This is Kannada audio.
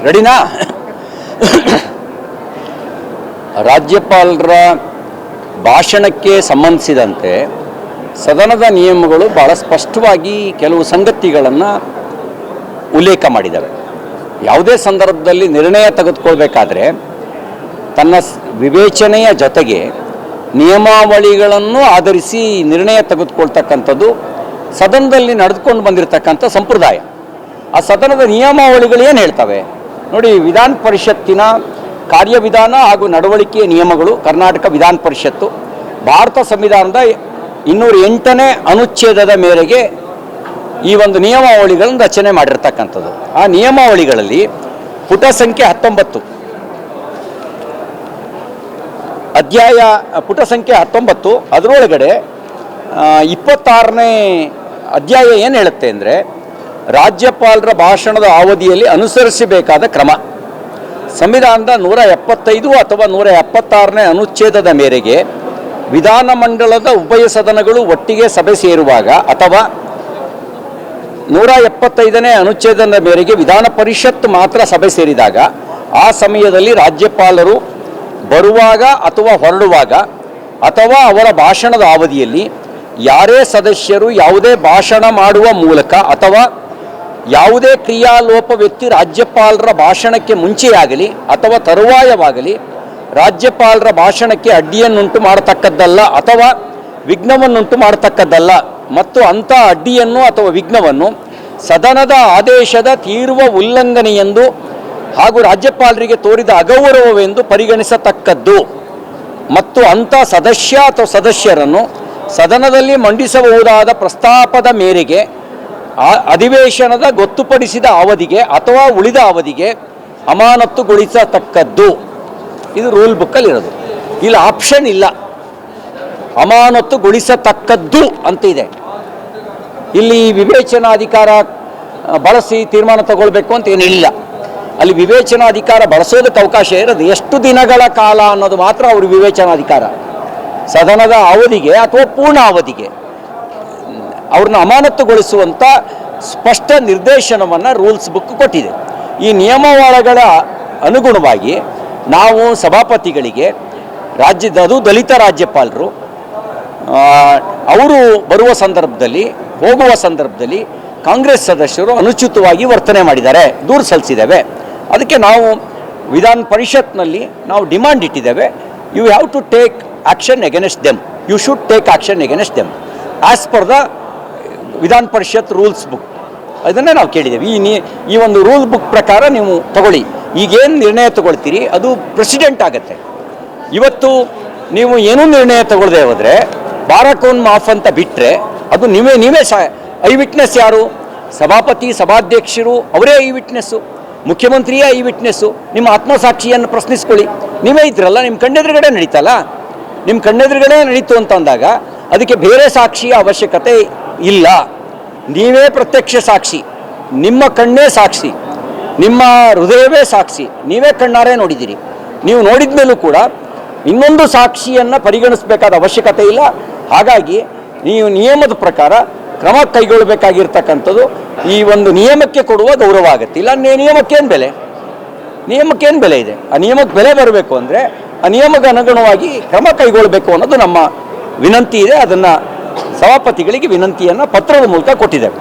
ರೆಡಿನಾ? ರಾಜ್ಯಪಾಲರ ಭಾಷಣಕ್ಕೆ ಸಂಬಂಧಿಸಿದಂತೆ ಸದನದ ನಿಯಮಗಳು ಭಾಳ ಸ್ಪಷ್ಟವಾಗಿ ಕೆಲವು ಸಂಗತಿಗಳನ್ನು ಉಲ್ಲೇಖ ಮಾಡಿದ್ದಾವೆ. ಯಾವುದೇ ಸಂದರ್ಭದಲ್ಲಿ ನಿರ್ಣಯ ತೆಗೆದುಕೊಳ್ಬೇಕಾದ್ರೆ ತನ್ನ ವಿವೇಚನೆಯ ಜೊತೆಗೆ ನಿಯಮಾವಳಿಗಳನ್ನು ಆಧರಿಸಿ ನಿರ್ಣಯ ತೆಗೆದುಕೊಳ್ತಕ್ಕಂಥದ್ದು ಸದನದಲ್ಲಿ ನಡೆದುಕೊಂಡು ಬಂದಿರತಕ್ಕಂಥ ಸಂಪ್ರದಾಯ. ಆ ಸದನದ ನಿಯಮಾವಳಿಗಳು ಏನು ಹೇಳ್ತವೆ ನೋಡಿ. ವಿಧಾನ ಪರಿಷತ್ತಿನ ಕಾರ್ಯವಿಧಾನ ಹಾಗೂ ನಡವಳಿಕೆಯ ನಿಯಮಗಳು, ಕರ್ನಾಟಕ ವಿಧಾನ ಪರಿಷತ್ತು ಭಾರತ ಸಂವಿಧಾನದ 208ನೇ ಅನುಚ್ಛೇದದ ಮೇರೆಗೆ ಈ ಒಂದು ನಿಯಮಾವಳಿಗಳನ್ನು ರಚನೆ ಮಾಡಿರ್ತಕ್ಕಂಥದ್ದು. ಆ ನಿಯಮಾವಳಿಗಳಲ್ಲಿ ಪುಟ ಸಂಖ್ಯೆ 19 ಅಧ್ಯಾಯ ಪುಟ ಸಂಖ್ಯೆ 19 ಅದರೊಳಗಡೆ 26ನೇ ಅಧ್ಯಾಯ ಏನು ಹೇಳುತ್ತೆ ಅಂದರೆ, ರಾಜ್ಯಪಾಲರ ಭಾಷಣದ ಅವಧಿಯಲ್ಲಿ ಅನುಸರಿಸಬೇಕಾದ ಕ್ರಮ. ಸಂವಿಧಾನದ 175 ಅಥವಾ 176ನೇ ಅನುಚ್ಛೇದದ ಮೇರೆಗೆ ವಿಧಾನಮಂಡಲದ ಉಭಯ ಸದನಗಳು ಒಟ್ಟಿಗೆ ಸಭೆ ಸೇರುವಾಗ ಅಥವಾ 175ನೇ ಅನುಚ್ಛೇದದ ಮೇರೆಗೆ ವಿಧಾನ ಪರಿಷತ್ ಮಾತ್ರ ಸಭೆ ಸೇರಿದಾಗ ಆ ಸಮಯದಲ್ಲಿ ರಾಜ್ಯಪಾಲರು ಬರುವಾಗ ಅಥವಾ ಹೊರಡುವಾಗ ಅಥವಾ ಅವರ ಭಾಷಣದ ಅವಧಿಯಲ್ಲಿ ಯಾರೇ ಸದಸ್ಯರು ಯಾವುದೇ ಭಾಷಣ ಮಾಡುವ ಮೂಲಕ ಅಥವಾ ಯಾವುದೇ ಕ್ರಿಯಾಲೋಪ ವ್ಯಕ್ತಿ ರಾಜ್ಯಪಾಲರ ಭಾಷಣಕ್ಕೆ ಮುಂಚೆಯಾಗಲಿ ಅಥವಾ ತರುವಾಯವಾಗಲಿ ರಾಜ್ಯಪಾಲರ ಭಾಷಣಕ್ಕೆ ಅಡ್ಡಿಯನ್ನುಂಟು ಮಾಡತಕ್ಕದ್ದಲ್ಲ ಅಥವಾ ವಿಘ್ನವನ್ನುಂಟು ಮಾಡತಕ್ಕದ್ದಲ್ಲ ಮತ್ತು ಅಂಥ ಅಡ್ಡಿಯನ್ನು ಅಥವಾ ವಿಘ್ನವನ್ನು ಸದನದ ಆದೇಶದ ತೀವ್ರ ಉಲ್ಲಂಘನೆಯೆಂದು ಹಾಗೂ ರಾಜ್ಯಪಾಲರಿಗೆ ತೋರಿದ ಅಗೌರವವೆಂದು ಪರಿಗಣಿಸತಕ್ಕದ್ದು ಮತ್ತು ಅಂಥ ಸದಸ್ಯ ಅಥವಾ ಸದಸ್ಯರನ್ನು ಸದನದಲ್ಲಿ ಮಂಡಿಸಬಹುದಾದ ಪ್ರಸ್ತಾಪದ ಮೇರೆಗೆ ಅಧಿವೇಶನದ ಗೊತ್ತುಪಡಿಸಿದ ಅವಧಿಗೆ ಅಥವಾ ಉಳಿದ ಅವಧಿಗೆ ಅಮಾನತುಗೊಳಿಸತಕ್ಕದ್ದು. ಇದು ರೂಲ್ ಬುಕ್ಕಲ್ಲಿರೋದು. ಇಲ್ಲಿ ಆಪ್ಷನ್ ಇಲ್ಲ, ಅಮಾನತುಗೊಳಿಸತಕ್ಕದ್ದು ಅಂತ ಇದೆ. ಇಲ್ಲಿ ವಿವೇಚನಾಧಿಕಾರ ಬಳಸಿ ತೀರ್ಮಾನ ತಗೊಳ್ಬೇಕು ಅಂತ ಏನಿಲ್ಲ. ಅಲ್ಲಿ ವಿವೇಚನಾಧಿಕಾರ ಬಳಸೋದಕ್ಕೆ ಅವಕಾಶ ಇರೋದು ಎಷ್ಟು ದಿನಗಳ ಕಾಲ ಅನ್ನೋದು ಮಾತ್ರ ಅವ್ರ ವಿವೇಚನಾಧಿಕಾರ. ಸದನದ ಅವಧಿಗೆ ಅಥವಾ ಪೂರ್ಣ ಅವಧಿಗೆ ಅವ್ರನ್ನ ಅಮಾನತುಗೊಳಿಸುವಂಥ ಸ್ಪಷ್ಟ ನಿರ್ದೇಶನವನ್ನು ರೂಲ್ಸ್ ಬುಕ್ ಕೊಟ್ಟಿದೆ. ಈ ನಿಯಮಾವಳಿಗಳ ಅನುಗುಣವಾಗಿ ನಾವು ಸಭಾಪತಿಗಳಿಗೆ ಅದು ದಲಿತ ರಾಜ್ಯಪಾಲರು ಅವರು ಬರುವ ಸಂದರ್ಭದಲ್ಲಿ ಹೋಗುವ ಸಂದರ್ಭದಲ್ಲಿ ಕಾಂಗ್ರೆಸ್ ಸದಸ್ಯರು ಅನುಚಿತವಾಗಿ ವರ್ತನೆ ಮಾಡಿದ್ದಾರೆ, ದೂರು ಸಲ್ಲಿಸಿದ್ದೇವೆ. ಅದಕ್ಕೆ ನಾವು ವಿಧಾನ ಪರಿಷತ್ನಲ್ಲಿ ನಾವು ಡಿಮಾಂಡ್ ಇಟ್ಟಿದ್ದೇವೆ, you have to take action against them, you should take action against them as per the Vidhana Parishad rules book. ಅದನ್ನೇ ನಾವು ಕೇಳಿದ್ದೇವೆ. ಈ ಒಂದು ರೂಲ್ ಬುಕ್ ಪ್ರಕಾರ ನೀವು ತಗೊಳ್ಳಿ. ಈಗೇನು ನಿರ್ಣಯ ತಗೊಳ್ತೀರಿ ಅದು ಪ್ರೆಸಿಡೆಂಟ್ ಆಗುತ್ತೆ. ಇವತ್ತು ನೀವು ಏನೂ ನಿರ್ಣಯ ತಗೊಳ್ಳದೆ ಹೋದರೆ ಬಾರಕೋನ್ ಮಾಫ್ ಅಂತ ಬಿಟ್ಟರೆ ಅದು ನೀವೇ ಐ ವಿಟ್ನೆಸ್ ಯಾರು? ಸಭಾಪತಿ, ಸಭಾಧ್ಯಕ್ಷರು ಅವರೇ ಐ ವಿಟ್ನೆಸ್ಸು, ಮುಖ್ಯಮಂತ್ರಿಯೇ ಐ ವಿಟ್ನೆಸ್ಸು. ನಿಮ್ಮ ಆತ್ಮಸಾಕ್ಷಿಯನ್ನು ಪ್ರಶ್ನಿಸ್ಕೊಳ್ಳಿ. ನೀವೇ ಇದ್ರಲ್ಲ, ನಿಮ್ಮ ಕಣ್ಣೆದುರುಗಡೆ ನಡೀತಲ್ಲ. ನಿಮ್ಮ ಕಣ್ಣೆದುರುಗಡೆ ನಡೀತು ಅಂತ ಅಂದಾಗ ಅದಕ್ಕೆ ಬೇರೆ ಸಾಕ್ಷಿಯ ಅವಶ್ಯಕತೆ ಇಲ್ಲ. ನೀವೇ ಪ್ರತ್ಯಕ್ಷ ಸಾಕ್ಷಿ, ನಿಮ್ಮ ಕಣ್ಣೇ ಸಾಕ್ಷಿ, ನಿಮ್ಮ ಹೃದಯವೇ ಸಾಕ್ಷಿ. ನೀವೇ ಕಣ್ಣಾರೆ ನೋಡಿದ್ದೀರಿ. ನೀವು ನೋಡಿದ ಮೇಲೂ ಕೂಡ ಇನ್ನೊಂದು ಸಾಕ್ಷಿಯನ್ನು ಪರಿಗಣಿಸಬೇಕಾದ ಅವಶ್ಯಕತೆ ಇಲ್ಲ. ಹಾಗಾಗಿ ನೀವು ನಿಯಮದ ಪ್ರಕಾರ ಕ್ರಮ ಕೈಗೊಳ್ಳಬೇಕಾಗಿರ್ತಕ್ಕಂಥದ್ದು ಈ ಒಂದು ನಿಯಮಕ್ಕೆ ಕೊಡುವ ಗೌರವ ಆಗುತ್ತೆ. ಇಲ್ಲ ನಿಯಮಕ್ಕೇನು ಬೆಲೆ? ನಿಯಮಕ್ಕೇನು ಬೆಲೆ ಇದೆ? ಆ ನಿಯಮಕ್ಕೆ ಬೆಲೆ ಬರಬೇಕು ಅಂದರೆ ಆ ನಿಯಮಕ್ಕೆ ಅನುಗುಣವಾಗಿ ಕ್ರಮ ಕೈಗೊಳ್ಳಬೇಕು ಅನ್ನೋದು ನಮ್ಮ ವಿನಂತಿ ಇದೆ. ಅದನ್ನು ಸಭಾಪತಿಗಳಿಗೆ ವಿನಂತಿಯನ್ನು ಪತ್ರದ ಮೂಲಕ ಕೊಟ್ಟಿದ್ದೇವೆ.